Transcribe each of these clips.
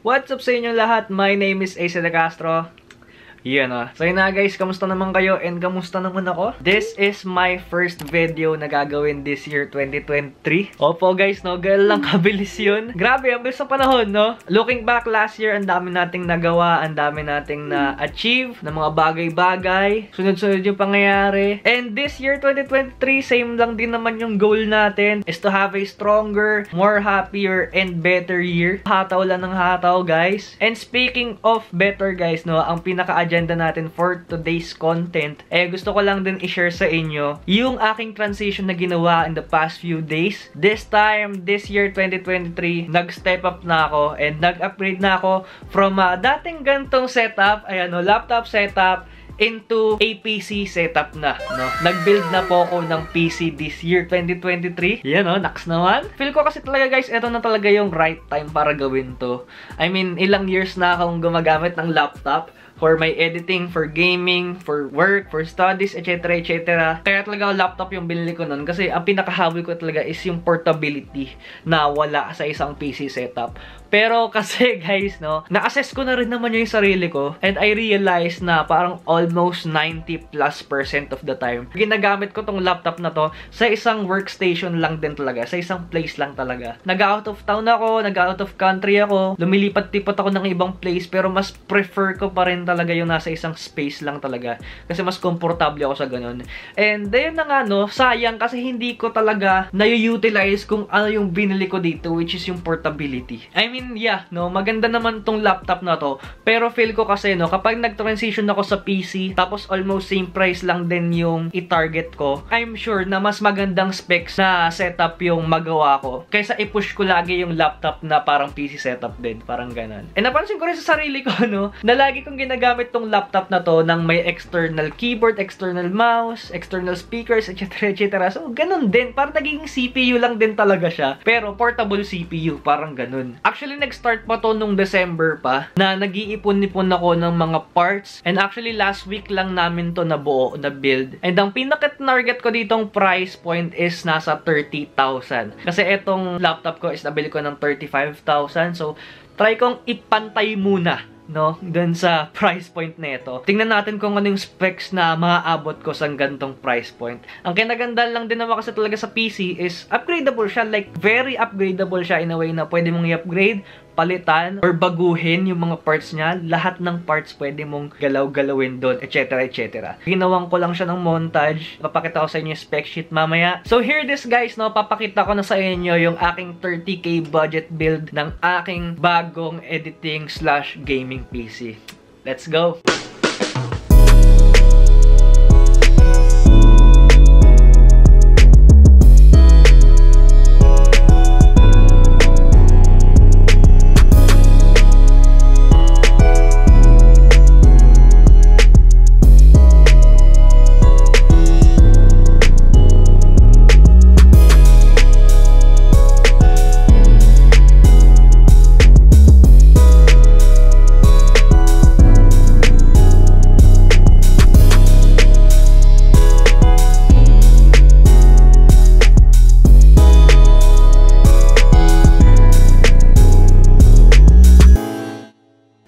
What's up sa inyong lahat? My name is Ace de Castro. Yan o. So yun na guys, kamusta naman kayo and kamusta naman ako? This is my first video na gagawin this year 2023. Opo guys, no? Ganun lang kabilis yun. Grabe, ang bilis ng panahon, no? Looking back last year, ang dami nating nagawa, ang dami nating na-achieve na mga bagay-bagay. Sunod-sunod yung pangyayari. And this year 2023, same lang din naman yung goal natin is to have a stronger, more happier, and better year. Hataw lang ng hataw guys. And speaking of better guys, no? Ang pinaka-agenda natin for today's content, gusto ko lang din i-share sa inyo yung aking transition na ginawa in the past few days. This time, this year 2023, nag-step up na ako and nag-upgrade na ako from dating gantong setup, ayan o, laptop setup, into a PC setup na, no? Nag-build na po ako ng PC this year, 2023. Yan, no? Naks naman. Feel ko kasi talaga, guys, ito na talaga yung right time para gawin to. I mean, ilang years na akong gumagamit ng laptop for my editing, for gaming, for work, for studies, etc. etc. Kaya talaga laptop yung binili ko nun kasi ang pinakahabol ko talaga is yung portability na wala sa isang PC setup. Pero kasi guys, no, na-assess ko na rin naman yung sarili ko and I realized na parang almost 90+% of the time ginagamit ko tong laptop na to sa isang workstation lang din talaga, sa isang place lang talaga. Nag-out of town ako, nag-out of country ako, lumilipat-lipat ako ng ibang place, pero mas prefer ko pa rin talaga yung nasa isang space lang talaga kasi mas komportable ako sa ganun. And ayun na nga, no, sayang kasi hindi ko talaga na-utilize kung ano yung binili ko dito, which is yung portability. I mean, yeah, no, maganda naman tong laptop na to, pero feel ko kasi, no, kapag nag-transition ako sa PC, tapos almost same price lang din yung i-target ko, I'm sure na mas magandang specs na setup yung magawa ko, kaysa i-push ko lagi yung laptop na parang PC setup din, parang ganon. And napansin ko rin sa sarili ko, no, na lagi kong ginagamit tong laptop na to ng may external keyboard, external mouse, external speakers, etc. etc. So, ganon din, parang naging CPU lang din talaga siya, pero portable CPU, parang ganon. Actually, nag-start pa to nung December pa, na nag-iipon-ipon ako ng mga parts. And actually, last week lang namin to nabuo, na build. And ang pinaka-target ko ditong price point is nasa 30,000. Kasi etong laptop ko is nabili ko ng 35,000. So, try kong ipantay muna, no, dun sa price point na ito. Tingnan natin kung ano yung specs na maaabot ko sa gantong price point. Ang kinaganda lang din naman kasi talaga sa PC is upgradable siya, like very upgradable siya in a way na pwede mong i-upgrade, palitan, or baguhin yung mga parts niya. Lahat ng parts pwede mong galaw-galawin doon, etc. etc. Ginawan ko lang siya ng montage. Papakita ko sa inyo yung spec sheet mamaya. So here this guys, no, papakita ko na sa inyo yung aking 30k budget build ng aking bagong editing/gaming PC. Let's go!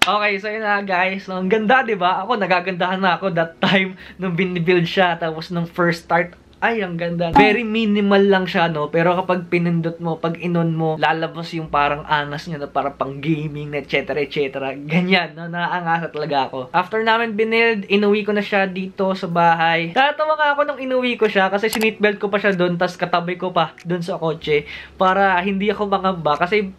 Okay, so yun na guys. Ang ganda, diba? Ako, nagagandahan na ako that time nung binibuild siya. Tapos nung first start, ay, ang ganda. Very minimal lang siya, no? Pero kapag pinindot mo, pag inon mo, lalabas yung parang angas niya na parang pang gaming, etc. etc. Ganyan, no? Naangasa talaga ako. After namin binild, inuwi ko na siya dito sa bahay. Natatawa nga ako nung inuwi ko siya kasi sinitbelt ko pa siya doon, tas katabi ko pa doon sa kotse para hindi ako mangamba. Kasi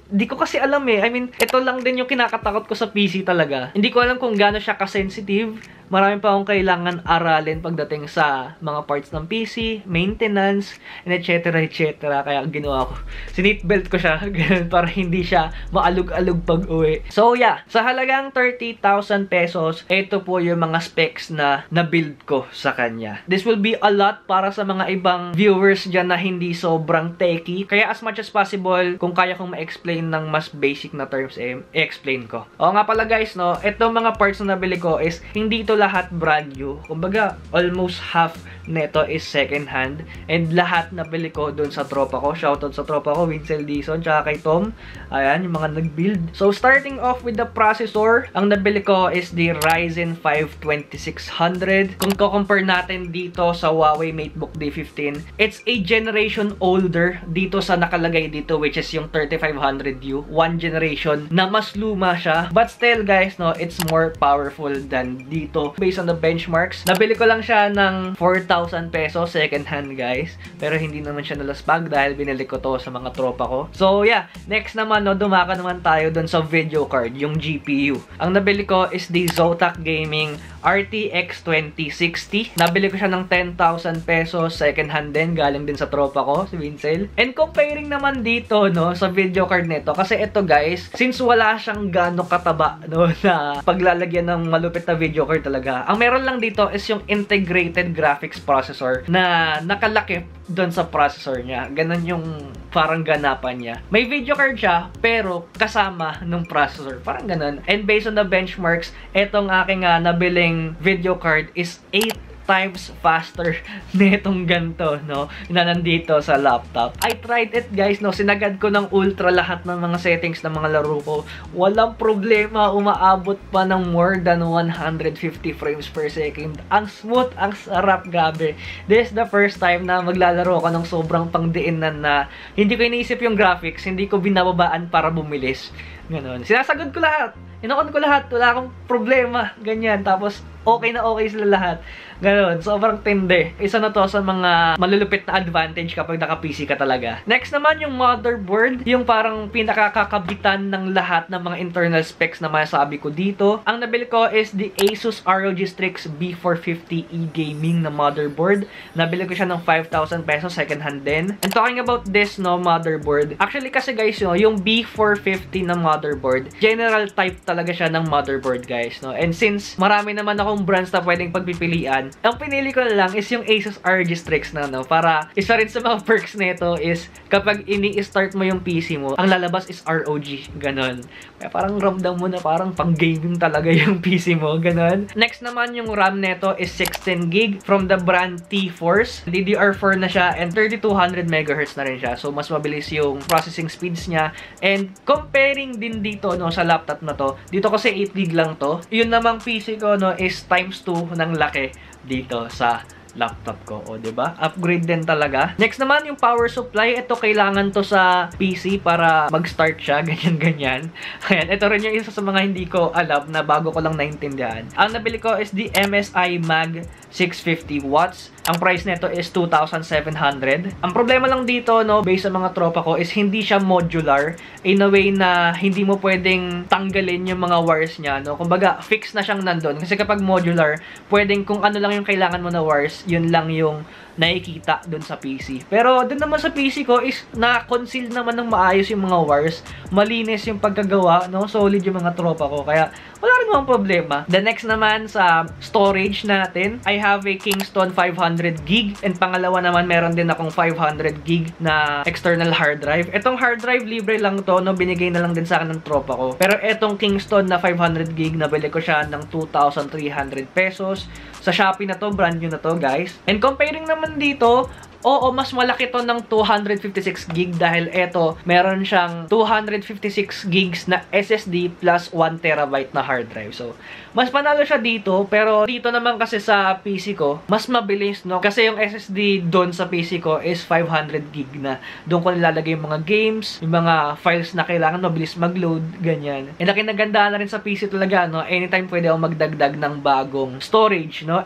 di ko kasi alam eh. I mean, ito lang din yung kinakatakot ko sa PC talaga. Hindi ko alam kung gaano siya ka-sensitive. Marami pa akong kailangan aralin pagdating sa mga parts ng PC, maintenance, and etc. etc. Kaya ginawa ko, sinitbelt ko siya ganun, para hindi siya maalog-alog pag uwi. So yeah, sa halagang 30,000 pesos, ito po yung mga specs na na-build ko sa kanya. This will be a lot para sa mga ibang viewers dyan na hindi sobrang techy. Kaya as much as possible, kung kaya kong ma-explain explain ng mas basic na terms, i-explain ko. O nga pala guys, no, itong mga parts na nabili ko is hindi ito lahat brand new. Kumbaga, almost half neto is second hand. And lahat nabili ko dun sa tropa ko. Shoutout sa tropa ko, Winsel Dizon, tsaka kay Tom. Ayan, yung mga nag-build. So, starting off with the processor, ang nabili ko is the Ryzen 5 2600. Kung ko-compare natin dito sa Huawei MateBook D15, it's a generation older dito sa nakalagay dito, which is yung 3500U. One generation na mas luma siya. But still, guys, no, it's more powerful than dito. Based on the benchmarks, nabili ko lang siya ng 4,000 pesos second hand, guys. Pero hindi naman siya nalaspag dahil binili ko to sa mga tropa ko. So, yeah. Next naman, no, dumaka naman tayo dun sa video card, yung GPU. Ang nabili ko is the Zotac Gaming RTX 2060. Nabili ko siya ng 10,000 pesos second hand din. Galing din sa tropa ko, si Winsel. And comparing naman dito, no, sa video card nito. Kasi ito, guys, since wala siyang gano'ng kataba, no, na paglalagyan ng malupit na video card talaga. Ang meron lang dito is yung integrated graphics processor na nakalaki doon sa processor niya. Ganon yung parang ganapan niya. May video card siya, pero kasama nung processor. Parang ganon. And based on the benchmarks, etong aking nabiling video card is 8 times faster nitong ganito, no, na nandito sa laptop. I tried it, guys, no, sinagad ko ng ultra lahat ng mga settings ng mga laro ko. Walang problema, umaabot pa ng more than 150 frames per second. Ang smooth, ang sarap, gabi. This is the first time na maglalaro ako ng sobrang pangdiinan na hindi ko iniisip yung graphics, hindi ko binababaan para bumilis. Ganon. Sinasagad ko lahat. Inokon ko lahat. Wala akong problema. Ganyan. Tapos, okay na okay sila lahat. Ganon. Sobrang tindi. Isa na to sa mga malulupit na advantage kapag naka-PC ka talaga. Next naman, yung motherboard. Yung parang pinakakakabitan ng lahat ng mga internal specs na masasabi ko dito. Ang nabili ko is the Asus ROG Strix B450E Gaming na motherboard. Nabili ko siya ng 5,000 pesos second hand din. And talking about this, no, motherboard. Actually, kasi guys, no, yung B450 na motherboard, general type talaga siya ng motherboard, guys, no? And since marami naman akong brands na pwedeng pagpipilian, ang pinili ko na lang is yung Asus ROG Strix na, no? Para isa rin sa mga perks nito is kapag ini-start mo yung PC mo, ang lalabas is ROG, ganon. Kaya parang ramdam mo na parang pang-gaming talaga yung PC mo, ganon. Next naman, yung RAM nito is 16GB from the brand T-Force. DDR4 na siya and 3200 MHz na rin siya. So, mas mabilis yung processing speeds niya. And comparing din dito, no, sa laptop na to, dito kasi 8GB lang to. Yun namang PC ko, no, is times 2 ng laki dito sa laptop ko. O, diba? Upgrade din talaga. Next naman, yung power supply. Ito, kailangan to sa PC para mag-start siya. Ganyan-ganyan. Ayan, ito rin yung isa sa mga hindi ko alam na bago ko lang naintindihan. Ang nabili ko is the MSI Mag 650 watts. Ang price nito is 2,700. Ang problema lang dito, no, based sa mga tropa ko, is hindi siya modular in a way na hindi mo pwedeng tanggalin yung mga wires niya, no. Kumbaga, fix na siyang nandun. Kasi kapag modular, pwedeng kung ano lang yung kailangan mo na wires, yun lang yung nakikita dun sa PC. Pero dun naman sa PC ko is na-conceal naman ng maayos yung mga wires. Malinis yung pagkagawa, no? Solid yung mga tropa ko. Kaya wala rin mga problema. The next naman sa storage natin, I have a Kingston 500GB. And pangalawa naman, meron din akong 500GB na external hard drive. Etong hard drive, libre lang to, no? Binigay na lang din sa akin ng tropa ko. Pero etong Kingston na 500GB, nabili ko siya ng 2,300 pesos. Sa Shopee na to, brand new na to, guys. And comparing naman dito, oo, mas malaki to ng 256GB dahil eto, meron siyang 256GB na SSD plus 1TB na hard drive. So, mas panalo siya dito, pero dito naman kasi sa PC ko, mas mabilis, no? Kasi yung SSD doon sa PC ko is 500GB na. Doon ko nilalagay yung mga games, yung mga files na kailangan mabilis mag-load, ganyan. And nakinaganda na rin sa PC talaga, no? Anytime pwede akong magdagdag ng bagong storage, no?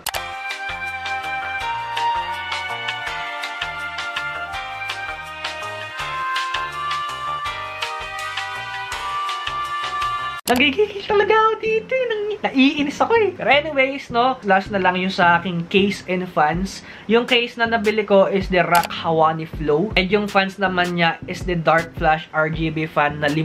Nagigigil talaga ako dito eh. Naiinis ako eh. Pero anyways, no, last na lang yung sa aking case and fans. Yung case na nabili ko is the ROK Hawani Flow. And yung fans naman niya is the Dark Flash RGB fan na 5.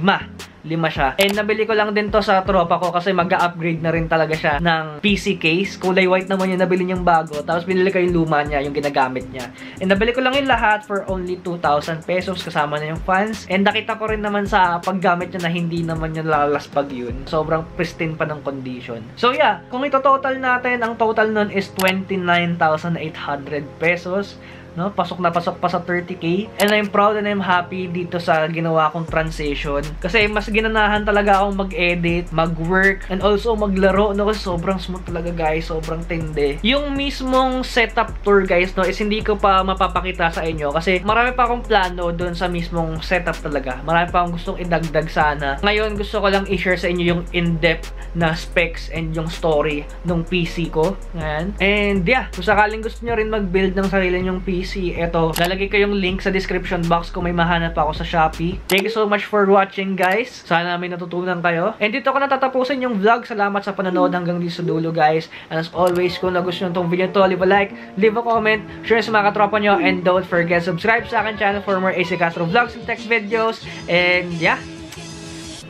5 siya. And nabili ko lang din to sa tropa ko kasi mag-upgrade na rin talaga siya ng PC case. Kulay white naman yung nabili niyang bago. Tapos binili ko yung luma niya, yung ginagamit niya. And nabili ko lang yung lahat for only 2,000 pesos kasama na yung fans. And nakita ko rin naman sa paggamit niya na hindi naman yung lalaspag yun. Sobrang pristine pa ng condition. So yeah, kung ito-total natin, ang total nun is 29,800 pesos. No? Pasok na pasok pa sa 30k. And I'm proud and I'm happy dito sa ginawa kong transition. Kasi mas ginanahan talaga akong mag-edit, mag-work, and also maglaro. No? Kasi sobrang smooth talaga guys. Sobrang tindi. Yung mismong setup tour guys, no, is hindi ko pa mapapakita sa inyo. Kasi marami pa akong plano doon sa mismong setup talaga. Marami pa akong gustong idagdag sana. Ngayon gusto ko lang i-share sa inyo yung in-depth na specs and yung story ng PC ko. Ayan. And yeah, kung sakaling gusto nyo rin mag-build ng sarili nyong PC, eto, lalagay ko yung link sa description box kung may mahanap ako sa Shopee. Thank you so much for watching guys. Sana may natutunan kayo. And dito ko natatapusin yung vlog. Salamat sa panonood hanggang dito sa dulo guys. And as always, kung nagustuhan tong video to, leave a like, leave a comment, share sa mga katropa nyo, and don't forget subscribe sa akin channel for more AC Castro vlogs and tech videos. And yeah,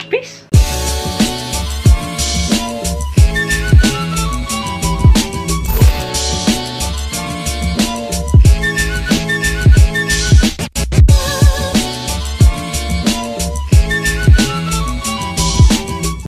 peace!